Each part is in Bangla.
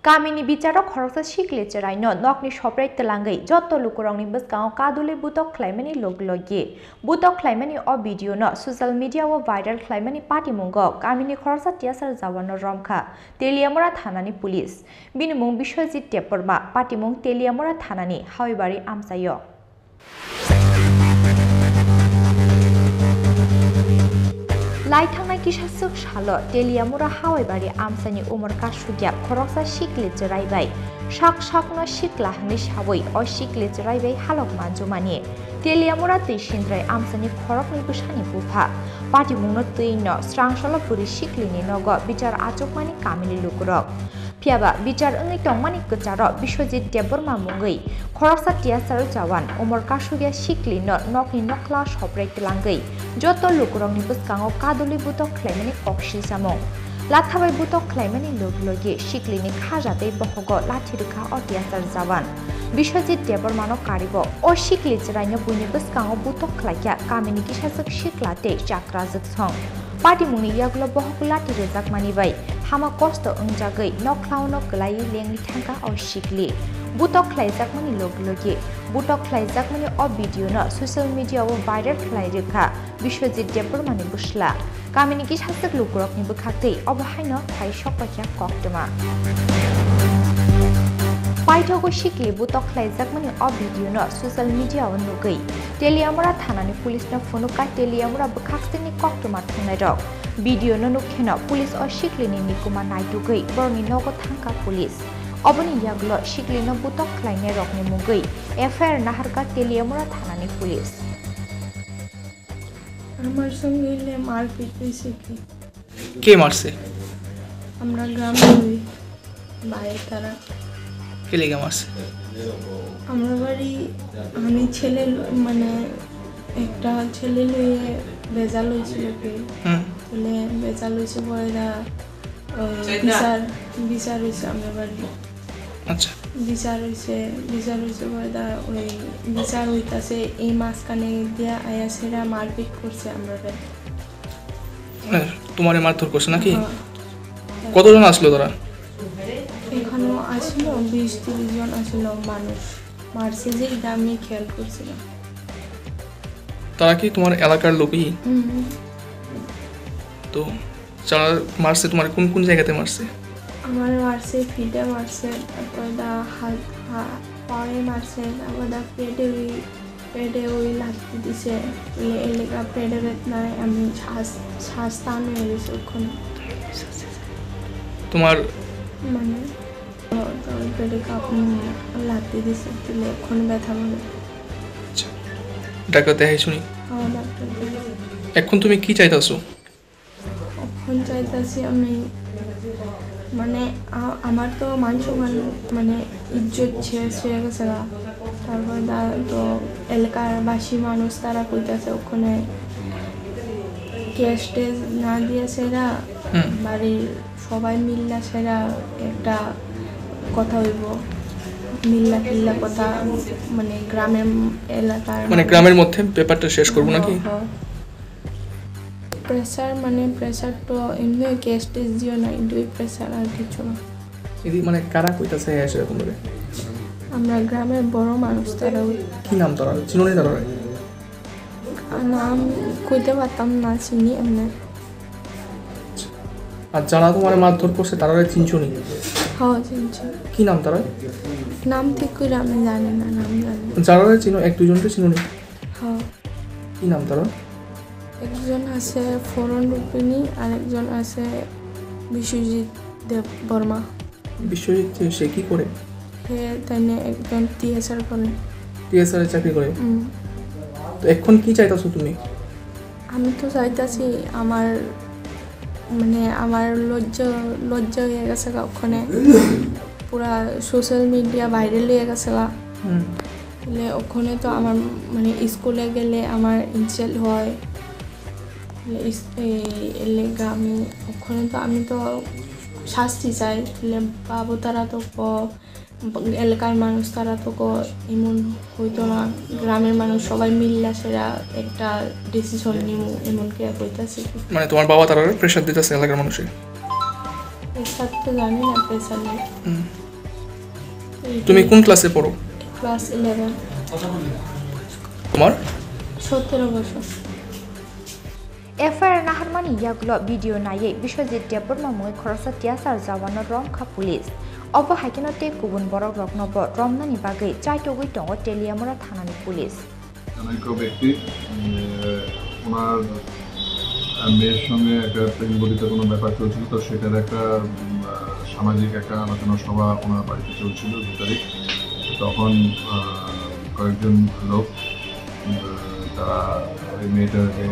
Kamini bicara khoroksa shikle cheraino nokni shoprai telangai jotto lukurongni beskang kadule butok klaimani loglogi butok klaimani o video no social media wo viral klaimani party mungo kamini khoroksa tiasar jawano romkha teliamora thanani police binimung bishojit teporma party mung teliamora thanani hawibari amsayo Laithangna kisasuk shalo teliamura hawaibari amsani umar kasugya khoroksa shikle cheraibai shak no shikla hangni shaboi o shikle cheraibai halok manjumani teliamura tishindrai amsani khorokni busani bufa party mungno tuino srangshala puri shiklini nogo bichar achokmani kamili lukurok Piaba bichar ungi tongmani kecharo Bishojit Deborma mungai khoroksa tiasar jawan umar kasugya shikli no nokni nokla shoprai telangai joto lukurongni buskango kaduli butok klaimani okshi samong lathabai butok klaimani loglogi shiklini khajatei bohogo lathirikha o tiasar jawan Bishojit Debormano karibo o shikli cheraino buini buskango butok khlaikya kamini kisasuk shiklate chakrazuk song Party muni yaglo bohokula tirezak manibai hama kosto ungjagai noklauno kelai lengni thangka o shikli butok khlaijak mani loglogi butok khlaijak mani o video no social media o viral khlai rekha Bishojit Debormani busla kamini ki sasak lukurokni bukhaktei obahaino thai sokpakya koktoma Paithogo shikli butok khlaijak mani o video no social media o nugai teliamura thanani police na phonuka teliamura bukhakteni koktoma thangnai rok video no nukhena police o shikli ni nikuma naitugai borni nogo thangka police oboni yaglo shikli no butok khlainai rokni mugai FIR naharka teliamura thanani police আমার সঙ্গে মারপিট হয়েছে কে মারছে আমরা গ্রামে বাইরে তারা কে লেগে মারছে আমরা বাড়ি আমি ছেলে মানে একটা ছেলে লইয়ে বেজাল হয়েছিল ছেলে বেজাল হয়েছে পরে বিচার হয়েছে আমরা বাড়ি আচ্ছা বিচার হয়েছে পরে ওই বিচার হইতাছে এই মাঝখানে দিয়া আয়া সেরা মারপিট করছে আমরা তোমারে মারধর করছে নাকি কতজন আসলো তারা এখানে আসলো 20-30 জন আসলো মানুষ মারছে যে এটা আমি খেয়াল করছিলাম তারা কি তোমার এলাকার লোকই তো যারা মারছে তোমার কোন কোন জায়গাতে মারছে আমার মারছে ফিডে মারছে তারপর হাত পায়ে মারছে আবার পেটে ওই লাগতে দিছে এলাকা পেটে বেদনায় আমি শ্বাস টান হয়ে গেছে ওখানে তোমার মানে পেটে কাঁপুন লাগতে দিছে তুলে ওখানে ব্যথা বলে ডাক্তার দেখাই শুনি ডাক্তার এখন তুমি কি চাইতেছো এখন চাইতেছি আমি মানে আমার তো মান সম্মান মানে ইজ্জত ছেড়ে গেছে তারপর তো এলাকার বাসী মানুষ তারা কইতেছে ওখানে ক্যাশ টেস না দিয়েছে এরা বাড়ির সবাই মিল্লা সেরা একটা কথা হইব মিল্লা কথা মানে গ্রামের এলাকার মানে গ্রামের মধ্যে ব্যাপারটা শেষ করব নাকি প্রেসার তো এমনি ক্যাশ টেস দিও না দুই প্রেসার আর কিছু না এদি মানে কারা কইতাছে এরকম ভাবে আমরা গ্রামের বড় মানুষ তারা কি নাম তারা চিনোনি তারা নাম কইতে পারতাম না চিনি এমনি আর যারা তোমার মারধর করছে তারা চিনছো নি হ্যাঁ চিনছি কি নাম তারা নাম ঠিক করে আমি জানি না নাম জানি যারা চিনো এক দুজনকে চিনোনি হ্যাঁ কি নাম তারা একজন আছে ফরন রূপিণী আর একজন আছে বিশ্বজিৎ দেববর্মা বিশ্বজিৎ সে কি করে সে তাই একজন টিএসআর করে টিএসআর এর চাকরি করে তো এখন কি চাইতাছো তুমি আমি তো চাইতাছি আমার মানে আমার লজ্জা হয়ে গেছে ওখানে পুরা সোশ্যাল মিডিয়া ভাইরাল হয়ে গেছে ওখানে তো আমার মানে স্কুলে গেলে আমার ইনসাল্ট হয় আমি ওখানে তো আমি তো শাস্তি চাই বাবু তারা তো এলাকার মানুষ তারা তো এমন হইতো না গ্রামের মানুষ সবাই মিল্লা সেরা একটা ডিসিশন নিব এমন কে কইতাছে মানে তোমার বাবা তারা প্রেসার দিতেছে এলাকার মানুষে প্রেশার তো জানি না, প্রেশার নেই। তুমি কোন ক্লাসে পড়ো? ক্লাস 11। তোমার 17 বছর। এফআইআর নাহারমানি ইয়াগুলো ভিডিও নায়ে বিশ্বজিৎ দেববর্মা মুই খরচা তিয়াসার জাওয়ানো রংখা পুলিশ অবহাইকেনতে গুবুন বড় রকনব রমনানি বাগৈ চাইটগুই দङ টেলিয়ামরা থানানি পুলিশ। অনেক ব্যক্তি ওনার মেয়ের সঙ্গে একটা প্রেমবলিত কোনো ব্যাপার চলছিল, তো সেটার একটা সামাজিক একটা আলোচনা সভা ওনার বাড়িতে চলছিল 2 তারিখ। তখন কয়েকজন লোক তারা ওই মেয়েটাকে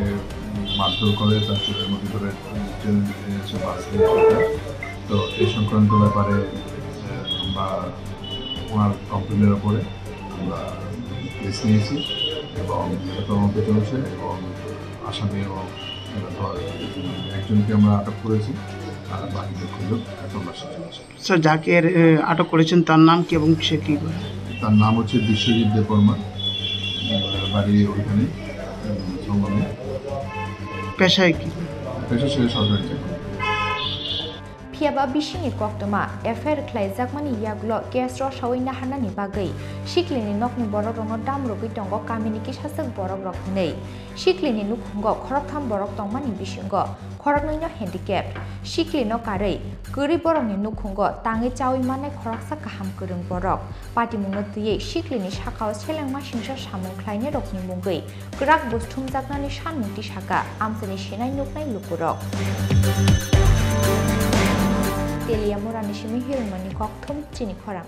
মারধর করে, তার চুলের মধ্যে ধরে টেনে নিয়েছে বাস দিয়ে। তো এই সংক্রান্ত ব্যাপারে আমরা ওনার কমপ্লেনের ওপরে আমরা কেস নিয়েছি এবং তদন্ত চলছে এবং আসামিও একজনকে আমরা আটক করেছি আর বাকিদের খোঁজও তল্লাশি চলছে। স্যার, যাকে আটক করেছেন তার নাম কি এবং সে কী করে? তার নাম হচ্ছে বিশ্বজিৎ দেববর্মা, বাড়ি ওইখানে সংগমে। পেশায় কি? পেশা সে সরকারি চাকরি। ফিয়াবা বিশিংনি কক্তমা এফআইআর খ্লাই জাকমানি ইয়াগুলো কেসর সাওই নাহারনানি বাগৈ শিকলিনি নকনি বরক রঙ দামরগৈ দङ কামিনিকি সাসক বরক রক হनै শিকলিনি নুখুঙ্গ খরকথাম বরক তংমানি বিশিঙ্গ খরকনৈनो हेन्डिकेप शिकलिनो कारै गरि बरकनि नुखुंग ताङै चावै मानाय खरकसा गाहाम गोरों बरक पाटिमुंनो दुयै शिकलिनि साखाव सेलेंमा सिंसा सामुंख्लायनि रकनि मुंगै गोराक बुस्थुम जागनानि सानमुंति सागा आमसनि सेनाय नुकनाय लुकुरक तेलिया मोरानि सिमि हिरमनि कक्थम चिनि खरां।